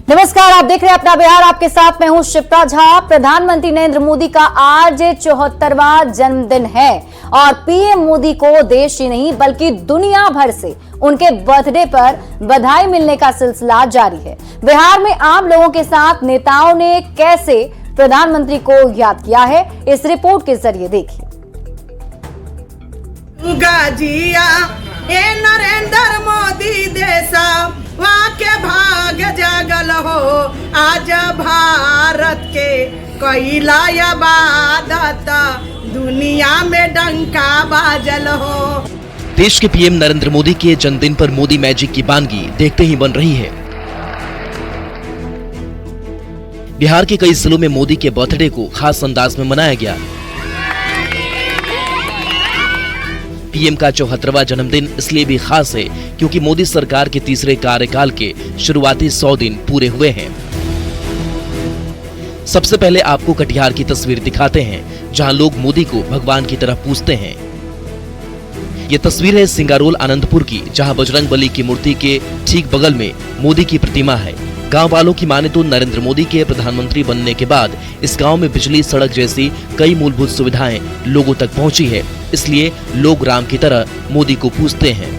नमस्कार, आप देख रहे हैं अपना बिहार। आपके साथ मैं हूं शिप्रा झा। प्रधानमंत्री नरेंद्र मोदी का आज 74वां जन्मदिन है और पीएम मोदी को देश ही नहीं बल्कि दुनिया भर से उनके बर्थडे पर बधाई मिलने का सिलसिला जारी है। बिहार में आम लोगों के साथ नेताओं ने कैसे प्रधानमंत्री को याद किया है, इस रिपोर्ट के जरिए देखिए। गाजिया ए नरेंद्र मोदी देशा वहाँ के भाग जागल हो, आज भारत के कैला इबादत दुनिया में डंका बाजल हो। देश के पीएम नरेंद्र मोदी के जन्मदिन पर मोदी मैजिक की वानगी देखते ही बन रही है। बिहार के कई जिलों में मोदी के बर्थडे को खास अंदाज में मनाया गया। पीएम का 74वां जन्मदिन इसलिए भी खास है क्योंकि मोदी सरकार के तीसरे कार्यकाल के शुरुआती 100 दिन पूरे हुए हैं। सबसे पहले आपको कटिहार की तस्वीर दिखाते हैं, जहां लोग मोदी को भगवान की तरह पूजते हैं। ये तस्वीर है सिंगारोल आनंदपुर की, जहां बजरंगबली की मूर्ति के ठीक बगल में मोदी की प्रतिमा है। गांव वालों की माने तो नरेंद्र मोदी के प्रधानमंत्री बनने के बाद इस गांव में बिजली, सड़क जैसी कई मूलभूत सुविधाएं लोगों तक पहुंची है, इसलिए लोग राम की तरह मोदी को पूजते हैं।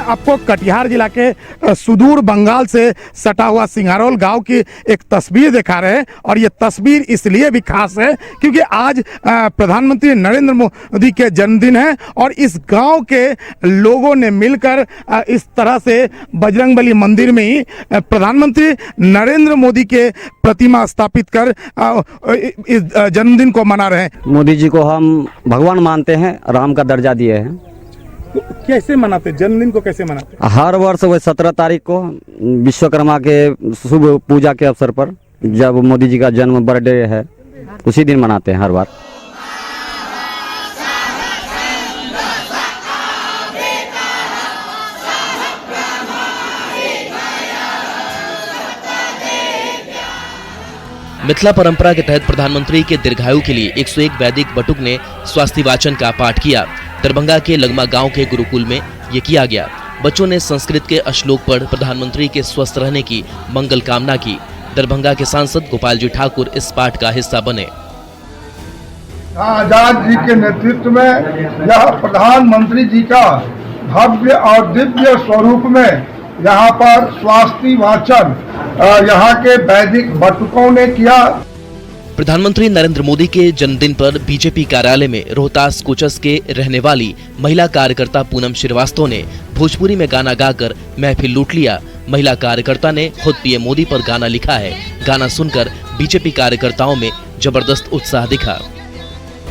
आपको कटिहार जिला के सुदूर बंगाल से सटा हुआ सिंगारोल गांव की एक तस्वीर दिखा रहे हैं और ये तस्वीर इसलिए भी खास है क्योंकि आज प्रधानमंत्री नरेंद्र मोदी के जन्मदिन है और इस गांव के लोगों ने मिलकर इस तरह से बजरंगबली मंदिर में ही प्रधानमंत्री नरेंद्र मोदी के प्रतिमा स्थापित कर इस जन्मदिन को मना रहे हैं। मोदी जी को हम भगवान मानते हैं, राम का दर्जा दिए हैं। तो कैसे मनाते, जन्मदिन को कैसे मनाते? हर वर्ष वह 17 तारीख को विश्वकर्मा के शुभ पूजा के अवसर पर, जब मोदी जी का जन्म बर्थडे है, उसी दिन मनाते हैं हर बार। मिथिला परंपरा के तहत प्रधानमंत्री के दीर्घायु के लिए 101 वैदिक बटुक ने स्वास्थ्य वाचन का पाठ किया। दरभंगा के लगमा गांव के गुरुकुल में ये किया गया। बच्चों ने संस्कृत के श्लोक पढ़ प्रधानमंत्री के स्वस्थ रहने की मंगल कामना की। दरभंगा के सांसद गोपाल जी ठाकुर इस पाठ का हिस्सा बने। आजाद जी के नेतृत्व में यह प्रधानमंत्री जी का भव्य और दिव्य स्वरूप में यहाँ पर स्वास्थ्य वाचन यहाँ के वैदिक बटुकों ने किया। प्रधानमंत्री नरेंद्र मोदी के जन्मदिन पर बीजेपी कार्यालय में रोहतास कोचस के रहने वाली महिला कार्यकर्ता पूनम श्रीवास्तव ने भोजपुरी में गाना गाकर महफिल लूट लिया। महिला कार्यकर्ता ने खुद पीएम मोदी पर गाना लिखा है। गाना सुनकर बीजेपी कार्यकर्ताओं में जबरदस्त उत्साह दिखा।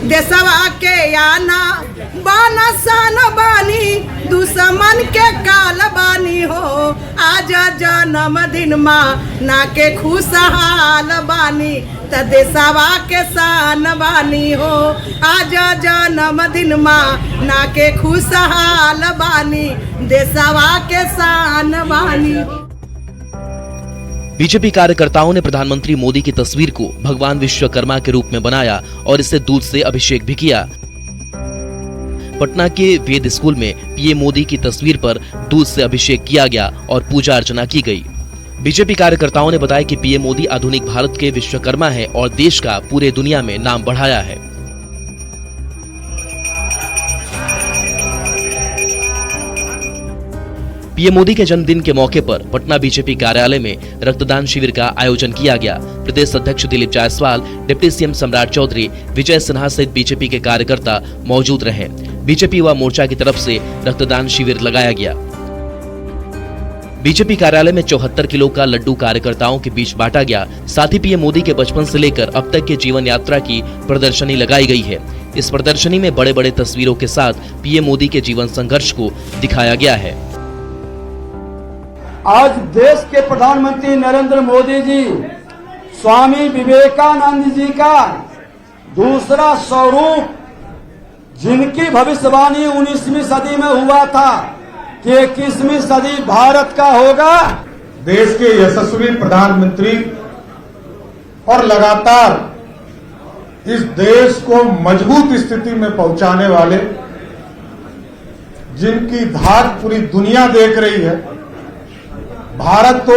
देशवा के आना बाना सान बानी, दुश्मन के काल बानी हो, आज जन्मदिन माँ ना के खुशहाल बानी, त देशवा के शान बानी हो, आज जन्मदिन माँ ना के खुशहाल बानी, देशवा के शान बानी हो। बीजेपी कार्यकर्ताओं ने प्रधानमंत्री मोदी की तस्वीर को भगवान विश्वकर्मा के रूप में बनाया और इसे दूध से अभिषेक भी किया। पटना के वेद स्कूल में पीएम मोदी की तस्वीर पर दूध से अभिषेक किया गया और पूजा अर्चना की गई। बीजेपी कार्यकर्ताओं ने बताया कि पीएम मोदी आधुनिक भारत के विश्वकर्मा है और देश का पूरे दुनिया में नाम बढ़ाया है। पीएम मोदी के जन्मदिन के मौके पर पटना बीजेपी कार्यालय में रक्तदान शिविर का आयोजन किया गया। प्रदेश अध्यक्ष दिलीप जायसवाल, डिप्टी सीएम सम्राट चौधरी, विजय सिन्हा सहित बीजेपी के कार्यकर्ता मौजूद रहे। बीजेपी युवा मोर्चा की तरफ से रक्तदान शिविर लगाया गया। बीजेपी कार्यालय में 74 किलो का लड्डू कार्यकर्ताओं के बीच बांटा गया। साथ ही पीएम मोदी के बचपन से लेकर अब तक के जीवन यात्रा की प्रदर्शनी लगाई गई है। इस प्रदर्शनी में बड़े बड़े तस्वीरों के साथ पीएम मोदी के जीवन संघर्ष को दिखाया गया है। आज देश के प्रधानमंत्री नरेंद्र मोदी जी स्वामी विवेकानंद जी का दूसरा स्वरूप, जिनकी भविष्यवाणी 19वीं सदी में हुआ था कि 21वीं सदी भारत का होगा। देश के यशस्वी प्रधानमंत्री और लगातार इस देश को मजबूत स्थिति में पहुंचाने वाले, जिनकी धाक पूरी दुनिया देख रही है। भारत तो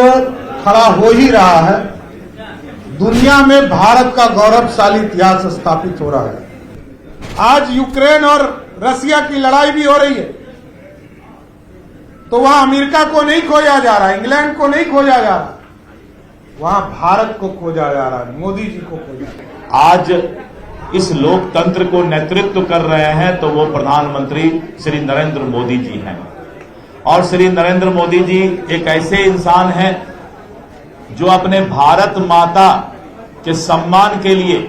खड़ा हो ही रहा है। दुनिया में भारत का गौरवशाली इतिहास स्थापित हो रहा है। आज यूक्रेन और रसिया की लड़ाई भी हो रही है, तो वहां अमेरिका को नहीं खोजा जा रहा, इंग्लैंड को नहीं खोजा जा रहा, वहां भारत को खोजा जा रहा है, मोदी जी को खोजा जा रहा है। आज इस लोकतंत्र को नेतृत्व कर रहे हैं तो वो प्रधानमंत्री श्री नरेंद्र मोदी जी हैं। और श्री नरेंद्र मोदी जी एक ऐसे इंसान हैं जो अपने भारत माता के सम्मान के लिए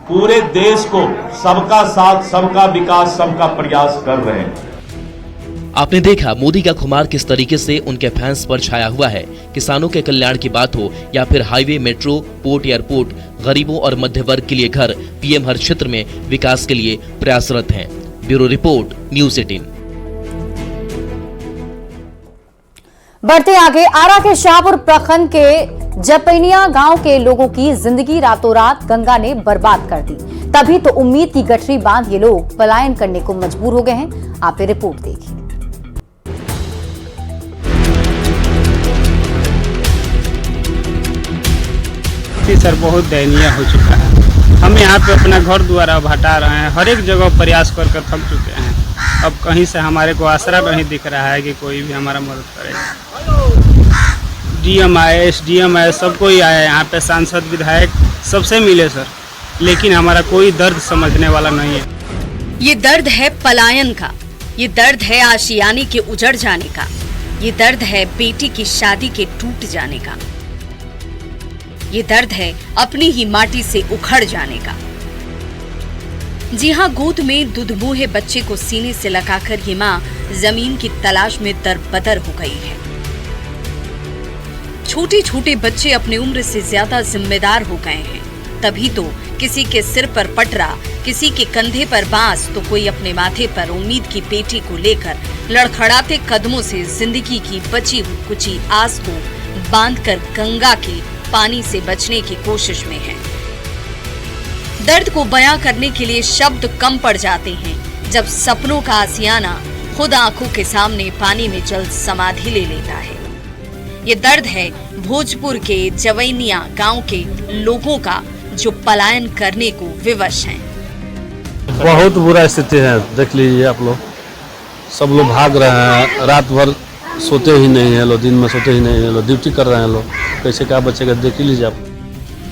पूरे देश को सबका साथ, सबका विकास, सबका प्रयास कर रहे हैं। आपने देखा मोदी का खुमार किस तरीके से उनके फैंस पर छाया हुआ है। किसानों के कल्याण की बात हो या फिर हाईवे, मेट्रो, पोर्ट, एयरपोर्ट, गरीबों और मध्य वर्ग के लिए घर, पीएम हर क्षेत्र में विकास के लिए प्रयासरत हैं। Bureau report, news 18। बढ़ते आगे, आरा के शाहपुर प्रखंड के जपैनिया गांव के लोगों की जिंदगी रातों रात गंगा ने बर्बाद कर दी। तभी तो उम्मीद की गठरी बांध ये लोग पलायन करने को मजबूर हो गए हैं। आप ये रिपोर्ट देखिए। सर बहुत दयनीय हो चुका है। हम यहाँ पे अपना घर द्वारा हटा रहे हैं, हर एक जगह प्रयास कर थक चुके हैं। अब कहीं से हमारे को आसरा नहीं दिख रहा है कि कोई भी हमारा मदद करे। डीएम आए, एसडीएम आए, सब कोई आए यहाँ पे, सांसद, विधायक सबसे मिले सर, लेकिन हमारा कोई दर्द समझने वाला नहीं है। ये दर्द है पलायन का, ये दर्द है आशियाने के उजड़ जाने का, ये दर्द है बेटी की शादी के टूट जाने का, ये दर्द है अपनी ही माटी से उखड़ जाने का। जी हाँ, गोद में दुधमुहे बच्चे को सीने से लगाकर ये माँ जमीन की तलाश में दरबदर हो गई है। छोटे छोटे बच्चे अपने उम्र से ज्यादा जिम्मेदार हो गए हैं। तभी तो किसी के सिर पर पटरा, किसी के कंधे पर बांस, तो कोई अपने माथे पर उम्मीद की पेटी को लेकर लड़खड़ाते कदमों से जिंदगी की बची कुची आस को बांधकर गंगा के पानी से बचने की कोशिश में है। दर्द को बयां करने के लिए शब्द कम पड़ जाते हैं जब सपनों का आसियाना खुद आंखों के सामने पानी में जल्द समाधि ले लेता है। ये दर्द है भोजपुर के जवैनिया गांव के लोगों का जो पलायन करने को विवश हैं। बहुत बुरा स्थिति है, देख लीजिए आप लोग, सब लोग भाग रहे हैं, रात भर सोते ही नहीं है लोग, दिन में सोते ही नहीं है लोग, ड्यूटी कर रहे हैं लोग, कैसे क्या बचेगा देख ही लीजिए आप।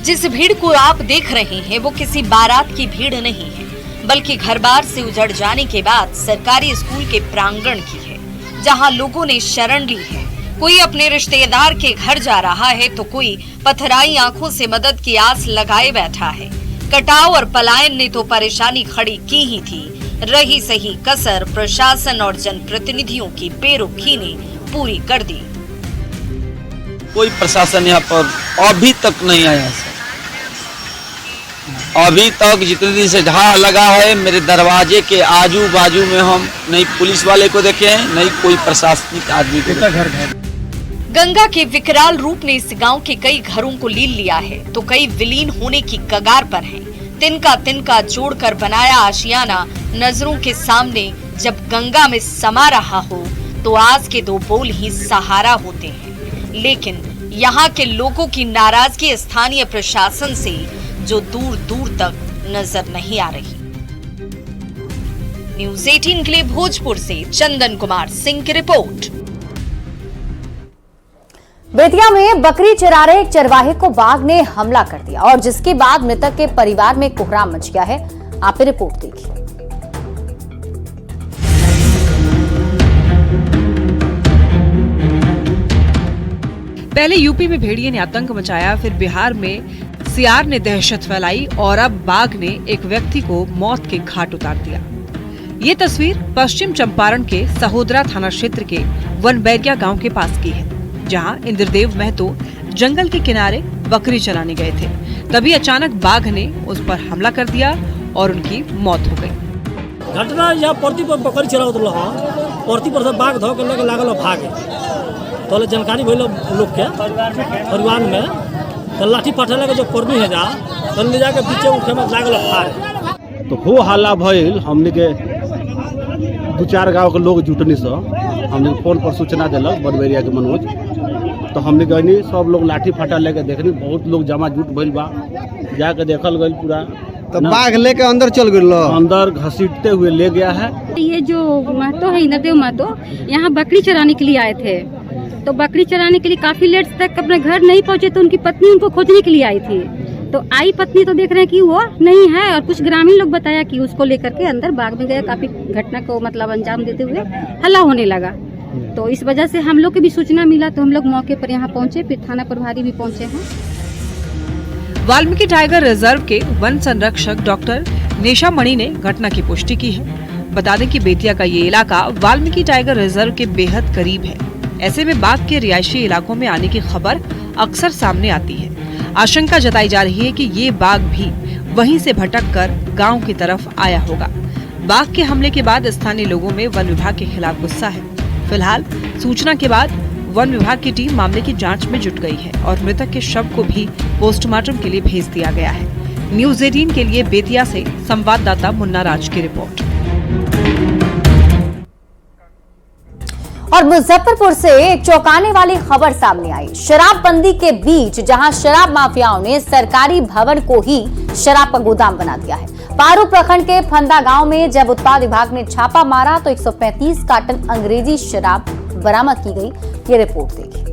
जिस भीड़ को आप देख रहे हैं वो किसी बारात की भीड़ नहीं है, बल्कि घर बार से उजड़ जाने के बाद सरकारी स्कूल के प्रांगण की है, जहां लोगों ने शरण ली है। कोई अपने रिश्तेदार के घर जा रहा है तो कोई पथराई आंखों से मदद की आस लगाए बैठा है। कटाव और पलायन ने तो परेशानी खड़ी की ही थी, रही सही कसर प्रशासन और जनप्रतिनिधियों की बेरुखी ने पूरी कर दी। कोई प्रशासन यहाँ पर अभी तक नहीं आया सर। अभी तक जितने दिन से ढाह लगा है, मेरे दरवाजे के आजू बाजू में हम नहीं पुलिस वाले को देखे हैं, नहीं कोई प्रशासनिक आदमी को देखे। गंगा के विकराल रूप ने इस गांव के कई घरों को लील लिया है तो कई विलीन होने की कगार पर हैं। तिनका तिनका जोड़कर बनाया आशियाना नजरों के सामने जब गंगा में समा रहा हो तो आज के दो बोल ही सहारा होते हैं। लेकिन यहाँ के लोगों की नाराजगी स्थानीय प्रशासन से जो दूर दूर तक नजर नहीं आ रही। न्यूज़ 18 के लिए भोजपुर से चंदन कुमार सिंह की रिपोर्ट। बेतिया में बकरी चरा रहे एक चरवाहे को बाघ ने हमला कर दिया और जिसके बाद मृतक के परिवार में कोहराम मच गया है। आप रिपोर्ट देखिए। पहले यूपी में भेड़िए ने आतंक मचाया, फिर बिहार में सियार ने दहशत फैलाई और अब बाघ ने एक व्यक्ति को मौत के घाट उतार दिया। ये तस्वीर पश्चिम चंपारण के सहोदरा थाना क्षेत्र के वनबैरिया गांव के पास की है, जहां इंद्रदेव महतो जंगल के किनारे बकरी चराने गए थे। तभी अचानक बाघ ने उस पर हमला कर दिया और उनकी मौत हो गई। घटना यहाँ परती पर बकरी चरावत रहा, परती पर बाघ धो के लेके लागल भागे। तो जानकारी भइल लोग के परिवार में तो लाठी पठेला के जो कर्मी है जा तो ले जाके पीछे उठे में लागल भागे। तो हो हल्ला भइल, हमने के दो चार गांव के लोग जुटनी से हमने फोन पर सूचना दिलक बड़बेरिया के मनोज, तो हमने गनी सब लोग लाठी फाटा लेके देखनी, बहुत लोग जमा जुट भइल बा, जाके देखल गई पूरा। तो बाघ लेके अंदर चल गए, अंदर घसीटते हुए ले गया है। ये जो महतो है इंद्रदेव महतो, यहाँ बकरी चराने के लिए आए थे, तो बकरी चराने के लिए काफी लेट तक अपने घर नहीं पहुँचे, तो उनकी पत्नी उनको खोजने के लिए आई थी। तो आई पत्नी तो देख रहे हैं कि वो नहीं है, और कुछ ग्रामीण लोग बताया कि उसको लेकर के अंदर बाग में गए। काफी घटना को मतलब अंजाम देते हुए हल्ला होने लगा, तो इस वजह से हम लोग की भी सूचना मिला, तो हम लोग मौके पर यहाँ पहुँचे, फिर थाना प्रभारी भी पहुँचे हैं। वाल्मीकि टाइगर रिजर्व के वन संरक्षक डॉक्टर नेशा मणि ने घटना की पुष्टि की है। बता दें कि बेतिया का ये इलाका वाल्मीकि टाइगर रिजर्व के बेहद करीब है। ऐसे में बाघ के रिहायशी इलाकों में आने की खबर अक्सर सामने आती है। आशंका जताई जा रही है कि ये बाघ भी वहीं से भटक कर गाँव की तरफ आया होगा। बाघ के हमले के बाद स्थानीय लोगों में वन विभाग के खिलाफ गुस्सा है। फिलहाल सूचना के बाद वन विभाग की टीम मामले की जांच में जुट गई है और मृतक के शव को भी पोस्टमार्टम के लिए भेज दिया गया है। न्यूज़ 18 के लिए बेतिया से संवाददाता मुन्ना राज की रिपोर्ट। और मुजफ्फरपुर से एक चौंकाने वाली खबर सामने आई। शराबबंदी के बीच जहां शराब माफियाओं ने सरकारी भवन को ही शराब का गोदाम बना दिया है। पारू प्रखंड के फंदा गांव में जब उत्पाद विभाग ने छापा मारा तो 135 कार्टन अंग्रेजी शराब बरामद की गई। ये रिपोर्ट देखिए।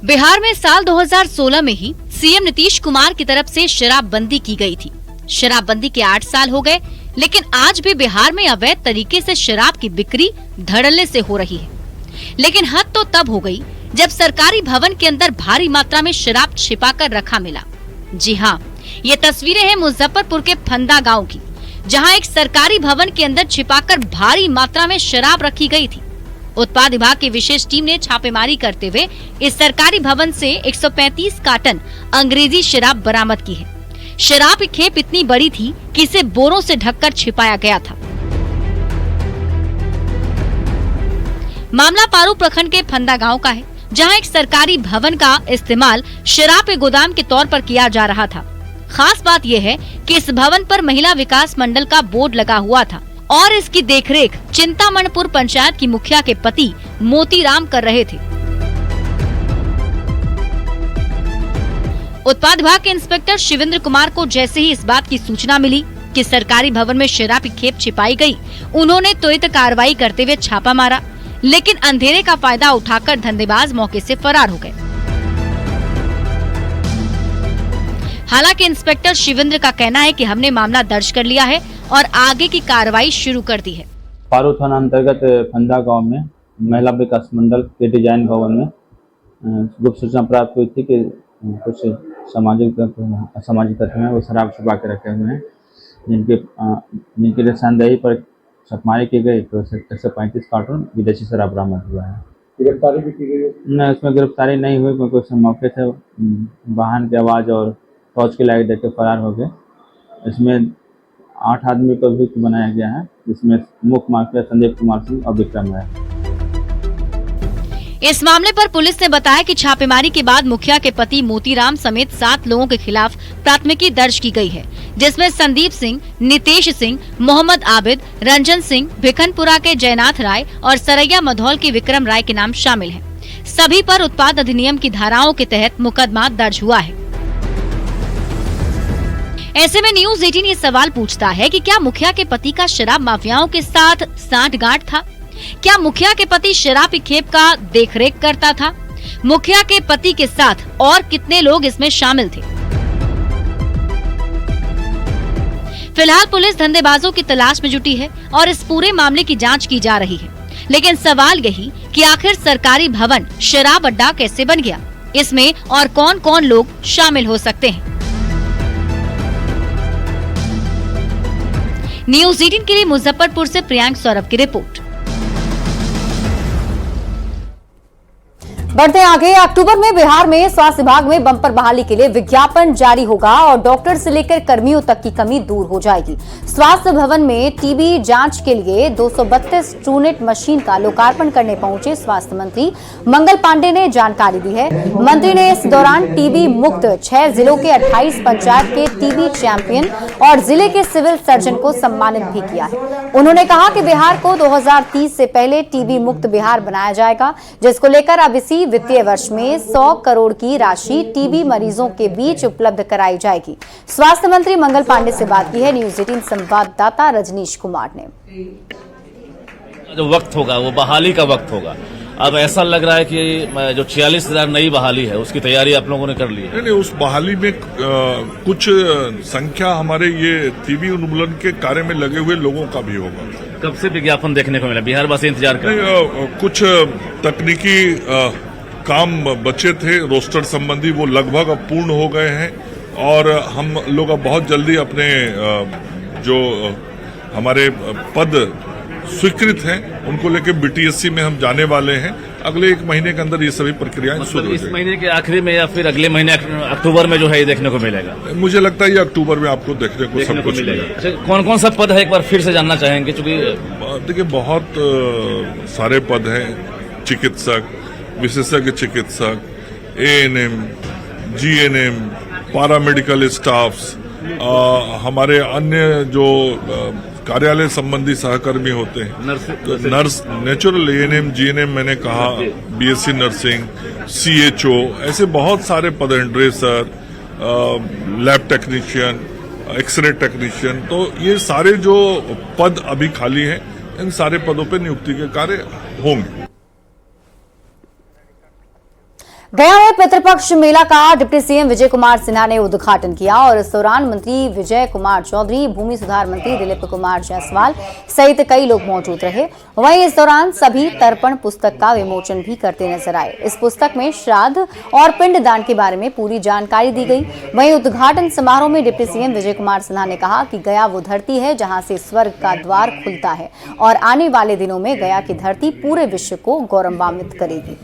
बिहार में साल 2016 में ही सीएम नीतीश कुमार की तरफ से शराबबंदी की गई थी। शराबबंदी के 8 साल हो गए, लेकिन आज भी बिहार में अवैध तरीके से शराब की बिक्री धड़ल्ले से हो रही है। लेकिन हद तो तब हो गई जब सरकारी भवन के अंदर भारी मात्रा में शराब छिपाकर रखा मिला। जी हाँ, ये तस्वीरें हैं मुजफ्फरपुर के फंदा गांव की, जहां एक सरकारी भवन के अंदर छिपाकर भारी मात्रा में शराब रखी गई थी। उत्पाद विभाग की विशेष टीम ने छापेमारी करते हुए इस सरकारी भवन से 135 कार्टन अंग्रेजी शराब बरामद की है। शराब की खेप इतनी बड़ी थी कि इसे बोरों से ढककर छिपाया गया था। मामला पारू प्रखंड के फंदा गांव का है, जहां एक सरकारी भवन का इस्तेमाल शराब के गोदाम के तौर पर किया जा रहा था। खास बात यह है कि इस भवन पर महिला विकास मंडल का बोर्ड लगा हुआ था और इसकी देखरेख चिंतामणपुर पंचायत की मुखिया के पति मोतीराम कर रहे थे। उत्पाद विभाग के इंस्पेक्टर शिवेंद्र कुमार को जैसे ही इस बात की सूचना मिली कि सरकारी भवन में शराब की खेप छिपाई गई, उन्होंने त्वरित कार्रवाई करते हुए छापा मारा, लेकिन अंधेरे का फायदा उठाकर धंधेबाज मौके से फरार हो गए। हालांकि इंस्पेक्टर शिवेंद्र का कहना है कि हमने मामला दर्ज कर लिया है और आगे की कार्रवाई शुरू कर दी है। पारू थाना अंतर्गत फंदा गांव में महिला विकास मंडल के डिजाइन भवन में गुप्त सूचना प्राप्त हुई थी कि कुछ असामाजिक तत्व हैं वो शराब छुपा के रखे हुए हैं, जिनकी निशानदेही पर छापेमारी की गई तो 135 कार्टून विदेशी शराब बरामद हुआ है। गिरफ्तारी भी की गई है? न, इसमें गिरफ्तारी नहीं हुई क्योंकि उस मौके से वाहन की आवाज़ और टॉर्च की लाइट देकर फरार हो गए। इसमें 8 आदमी को अभियुक्त बनाया गया है, जिसमें मुख्य माफिया संदीप कुमार सिंह और विक्रम है। इस मामले पर पुलिस ने बताया कि छापेमारी के बाद मुखिया के पति मोतीराम समेत 7 लोगों के खिलाफ प्राथमिकी दर्ज की गई है, जिसमें संदीप सिंह, नितेश सिंह, मोहम्मद आबिद, रंजन सिंह, भिखनपुरा के जयनाथ राय और सरैया मधौल के विक्रम राय के नाम शामिल हैं। सभी पर उत्पाद अधिनियम की धाराओं के तहत मुकदमा दर्ज हुआ है। ऐसे में न्यूज़ 18 ये सवाल पूछता है कि क्या मुखिया के पति का शराब माफियाओं के साथ सांठगांठ था? क्या मुखिया के पति शराब की खेप का देखरेख करता था? मुखिया के पति के साथ और कितने लोग इसमें शामिल थे? फिलहाल पुलिस धंधेबाजों की तलाश में जुटी है और इस पूरे मामले की जांच की जा रही है। लेकिन सवाल यही कि आखिर सरकारी भवन शराब अड्डा कैसे बन गया? इसमें और कौन कौन लोग शामिल हो सकते हैं? न्यूज़ 18 के लिए मुजफ्फरपुर से प्रियांक सौरभ की रिपोर्ट। बढ़ते आगे, अक्टूबर में बिहार में स्वास्थ्य विभाग में बम्पर बहाली के लिए विज्ञापन जारी होगा और डॉक्टर से लेकर कर्मियों तक की कमी दूर हो जाएगी। स्वास्थ्य भवन में टीबी जांच के लिए 232 ट्रूनेट मशीन का लोकार्पण करने पहुंचे स्वास्थ्य मंत्री मंगल पांडे ने जानकारी दी है। मंत्री ने इस दौरान टीबी मुक्त 6 जिलों के 28 पंचायत के टीबी चैंपियन और जिले के सिविल सर्जन को सम्मानित भी किया है। उन्होंने कहा कि बिहार को 2030 से पहले टीबी मुक्त बिहार बनाया जाएगा, जिसको लेकर अब इसी वित्तीय वर्ष में 100 करोड़ की राशि टीबी मरीजों के बीच उपलब्ध कराई जाएगी। स्वास्थ्य मंत्री मंगल पांडे से बात की है न्यूज 18 संवाददाता रजनीश कुमार ने। जो वक्त होगा वो बहाली का वक्त होगा। अब ऐसा लग रहा है कि जो 46,000 नई बहाली है उसकी तैयारी आप लोगों ने कर ली है। नहीं, उस बहाली में कुछ संख्या हमारे ये टीबी उन्मूलन के कार्य में लगे हुए लोगों का भी होगा। कब से विज्ञापन देखने को मिला? बिहार वासी इंतजार कर रहे हैं। कुछ तकनीकी काम बचे थे रोस्टर संबंधी, वो लगभग अब पूर्ण हो गए हैं और हम लोग अब बहुत जल्दी अपने जो हमारे पद स्वीकृत हैं उनको लेकर बीटीएससी में हम जाने वाले हैं। अगले 1 महीने के अंदर ये सभी प्रक्रियाएं शुरू हो जाएंगी। इस महीने के आखिरी में या फिर अगले महीने अक्टूबर में जो है ये देखने को मिलेगा? मुझे लगता है ये अक्टूबर में आपको देखने को सब कुछ मिलेगा। अच्छा, कौन कौन सा पद है एक बार फिर से जानना चाहेंगे? क्योंकि देखिए बहुत सारे पद हैं, चिकित्सक, विशेषज्ञ चिकित्सक, एएनएम, जीएनएम, पैरामेडिकल स्टाफ्स, हमारे अन्य जो कार्यालय संबंधी सहकर्मी होते हैं, नर्स, नेचुरल एएनएम, जीएनएम मैंने कहा, बीएससी नर्सिंग, सीएचओ, ऐसे बहुत सारे पद हैं, dresser, lab technician, x-ray technician. तो ये सारे जो पद अभी खाली हैं इन सारे पदों पे नियुक्ति के कार्य होंगे। गया में पितृपक्ष मेला का डिप्टी सीएम विजय कुमार सिन्हा ने उद्घाटन किया और इस दौरान मंत्री विजय कुमार चौधरी, भूमि सुधार मंत्री दिलीप कुमार जायसवाल सहित कई लोग मौजूद रहे। वहीं इस दौरान सभी तर्पण पुस्तक का विमोचन भी करते नजर आए। इस पुस्तक में श्राद्ध और पिंडदान के बारे में पूरी जानकारी दी गई। वहीं उद्घाटन समारोह में डिप्टी सीएम विजय कुमार सिन्हा ने कहा कि गया वो धरती है जहां से स्वर्ग का द्वार खुलता है और आने वाले दिनों में गया की धरती पूरे विश्व को गौरवान्वित करेगी।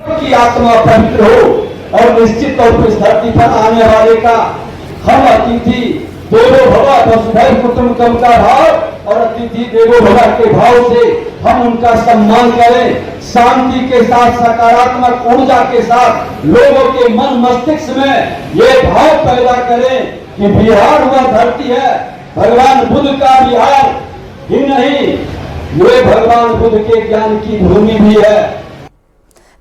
की आत्मा पवित्र हो और निश्चित तौर पर इस धरती पर आने वाले का हम अतिथि देवो भव वसुधैव कुटुंबकम का भाव और अतिथि देवो भव के भाव से हम उनका सम्मान करें। शांति के साथ, सकारात्मक ऊर्जा के साथ लोगों के मन मस्तिष्क में ये भाव पैदा करें कि बिहार वह धरती है, भगवान बुद्ध का बिहार ही नहीं, ये भगवान बुद्ध के ज्ञान की भूमि भी है।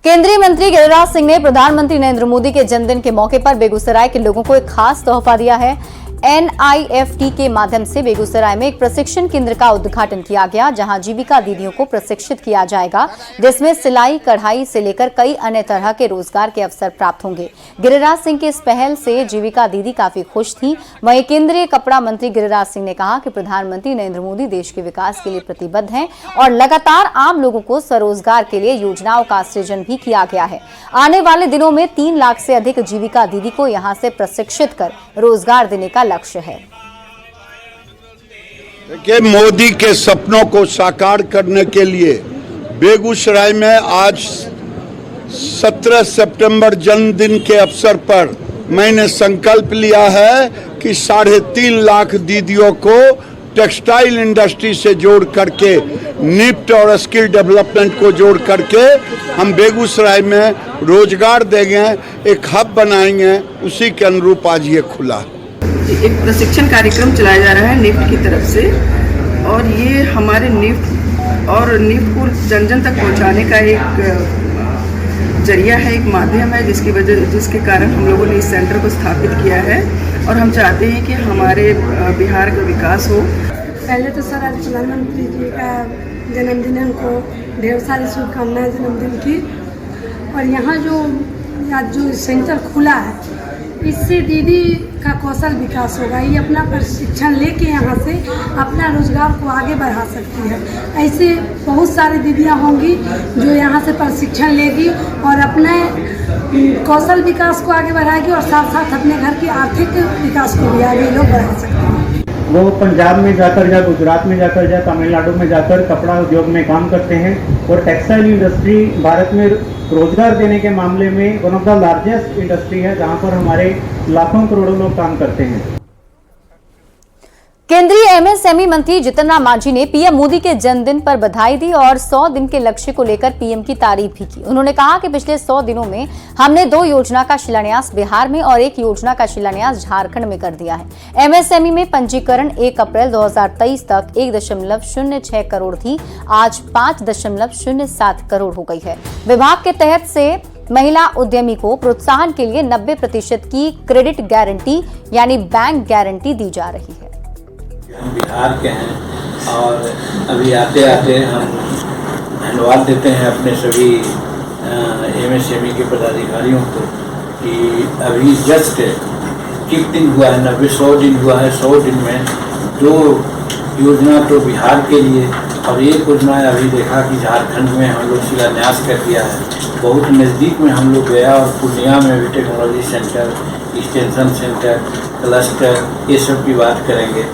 केंद्रीय मंत्री गिरिराज सिंह ने प्रधानमंत्री नरेंद्र मोदी के जन्मदिन के मौके पर बेगूसराय के लोगों को एक खास तोहफा दिया है। NIFT के माध्यम से बेगूसराय में एक प्रशिक्षण केंद्र का उद्घाटन किया गया, जहां जीविका दीदियों को प्रशिक्षित किया जाएगा, जिसमें सिलाई, कढ़ाई से लेकर कई अन्य तरह के रोजगार के अवसर प्राप्त होंगे। गिरिराज सिंह की इस पहल से जीविका दीदी काफी खुश थी। वहीं केंद्रीय कपड़ा मंत्री गिरिराज सिंह ने कहा कि प्रधानमंत्री नरेंद्र मोदी देश के विकास के लिए प्रतिबद्ध हैं और लगातार आम लोगों को स्वरोजगार के लिए योजनाओं का सृजन भी किया गया है। आने वाले दिनों में 3 लाख से अधिक जीविका दीदी को यहां से प्रशिक्षित कर रोजगार देने का लक्ष्य है। देखिए, मोदी के सपनों को साकार करने के लिए बेगूसराय में आज 17 सितंबर जन्मदिन के अवसर पर मैंने संकल्प लिया है कि 3.5 लाख दीदियों को टेक्सटाइल इंडस्ट्री से जोड़ करके, निफ्ट और स्किल डेवलपमेंट को जोड़ करके हम बेगूसराय में रोजगार देंगे, एक हब बनाएंगे। उसी के अनुरूप आज ये खुला। एक प्रशिक्षण कार्यक्रम चलाया जा रहा है निफ्ट की तरफ से और ये हमारे निफ्ट को जन जन तक पहुंचाने का एक जरिया है, एक माध्यम है, जिसके कारण हम लोगों ने इस सेंटर को स्थापित किया है और हम चाहते हैं कि हमारे बिहार का विकास हो। पहले तो सर आज प्रधानमंत्री जी का जन्मदिन है, उनको ढेर सारी शुभकामनाएं जन्मदिन की। और यहाँ आज जो सेंटर खुला है, इससे दीदी का कौशल विकास होगा। ये अपना प्रशिक्षण लेके यहाँ से अपना रोजगार को आगे बढ़ा सकती है। ऐसे बहुत सारी दीदियाँ होंगी जो यहाँ से प्रशिक्षण लेगी और अपने कौशल विकास को आगे बढ़ाएगी और साथ साथ अपने घर की आर्थिक विकास को भी आगे लोग बढ़ा सकते हैं। वो पंजाब में जाकर या गुजरात में जाकर या तमिलनाडु में जाकर कपड़ा उद्योग में काम करते हैं और टेक्सटाइल इंडस्ट्री भारत में रोजगार देने के मामले में one of the largest industry है, जहां पर हमारे लाखों करोड़ों लोग काम करते हैं। केंद्रीय एमएसएमई मंत्री जितन राम मांझी ने पीएम मोदी के जन्मदिन पर बधाई दी और 100 दिन के लक्ष्य को लेकर पीएम की तारीफ भी की। उन्होंने कहा कि पिछले 100 दिनों में हमने 2 योजना का शिलान्यास बिहार में और 1 योजना का शिलान्यास झारखंड में कर दिया है। एमएसएमई में पंजीकरण 1 अप्रैल 2023 तक 1.06 करोड़ थी, आज 5.07 करोड़ हो गई है। विभाग के तहत से महिला उद्यमी को प्रोत्साहन के लिए 90% की क्रेडिट गारंटी यानी बैंक गारंटी दी जा रही है। हम बिहार के हैं और अभी आते आते हम धन्यवाद देते हैं अपने सभी एमएसएमई के पदाधिकारियों को कि अभी जस्ट कितने दिन हुआ है, 90-100 दिन हुआ है। 100 दिन में 2 योजना तो बिहार के लिए और 1 योजना अभी देखा कि झारखंड में हम लोग शिलान्यास कर दिया है। बहुत नज़दीक में हम लोग गया और पूर्णिया में भी technology centre, extension centre, cluster, ये सब की बात करेंगे।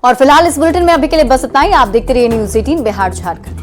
और फिलहाल इस बुलेटिन में अभी के लिए बस इतना ही। आप देखते रहिए न्यूज़ 18 बिहार झारखंड।